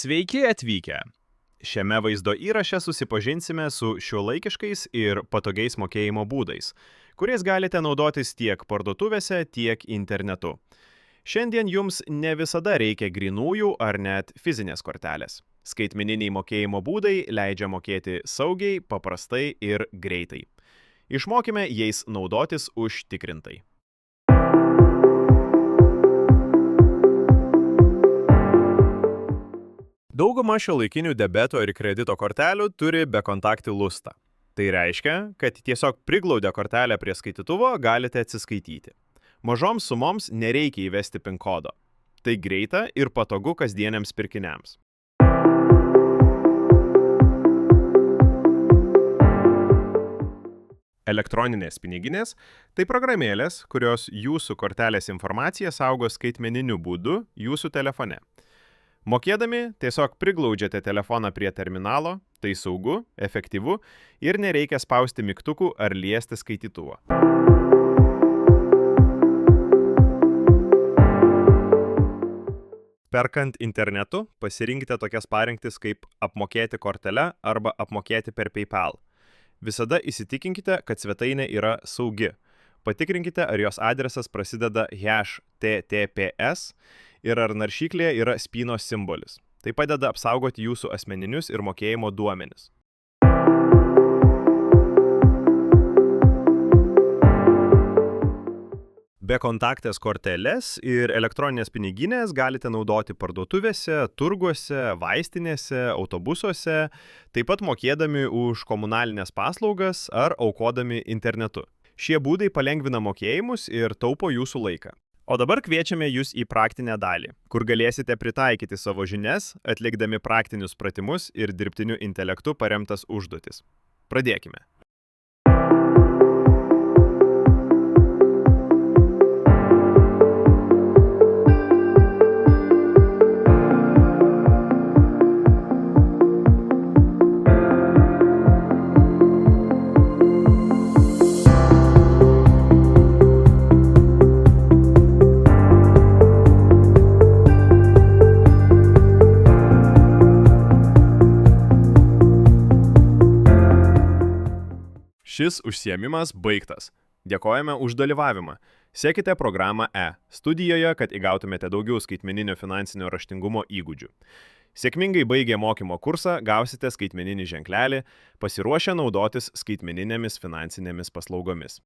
Sveiki atvykę! Šiame vaizdo įraše susipažinsime su šiuolaikiškais ir patogiais mokėjimo būdais, kuriais galite naudotis tiek parduotuvėse, tiek internetu. Šiandien jums ne visada reikia grynųjų ar net fizinės kortelės. Skaitmeniniai mokėjimo būdai leidžia mokėti saugiai, paprastai ir greitai. Išmokime jais naudotis užtikrintai. Dauguma šiuolaikinių debeto ir kredito kortelių turi bekontaktį lustą. Tai reiškia, kad tiesiog priglaudę kortelę prie skaitytuvo galite atsiskaityti. Mažoms sumoms nereikia įvesti PIN kodo. Tai greita ir patogu kasdieniams pirkiniams. Elektroninės piniginės – tai programėlės, kurios jūsų kortelės informaciją saugo skaitmeniniu būdu jūsų telefone. Mokėdami tiesiog priglaudžiate telefoną prie terminalo, tai saugu, efektyvu ir nereikia spausti mygtukų ar liesti skaitytuvo. Perkant internetu, pasirinkite tokias parinktis kaip apmokėti kortele arba apmokėti per PayPal. Visada įsitikinkite, kad svetainė yra saugi. Patikrinkite, ar jos adresas prasideda #TTPS ir ar naršyklėje yra spynos simbolis. Tai padeda apsaugoti jūsų asmeninius ir mokėjimo duomenis. Bekontaktės korteles ir elektroninės piniginės galite naudoti parduotuvėse, turguose, vaistinėse, autobusuose, taip pat mokėdami už komunalinės paslaugas ar aukodami internetu. Šie būdai palengvina mokėjimus ir taupo jūsų laiką. O dabar kviečiame jūs į praktinę dalį, kur galėsite pritaikyti savo žinias, atlikdami praktinius pratimus ir dirbtiniu intelektu paremtas užduotis. Pradėkime. Šis užsiėmimas baigtas. Dėkojame už dalyvavimą. Sekite programą studijoje, kad įgautumėte daugiau skaitmeninio finansinio raštingumo įgūdžių. Sėkmingai baigę mokymo kursą gausite skaitmeninį ženklelį, pasiruošę naudotis skaitmeninėmis finansinėmis paslaugomis.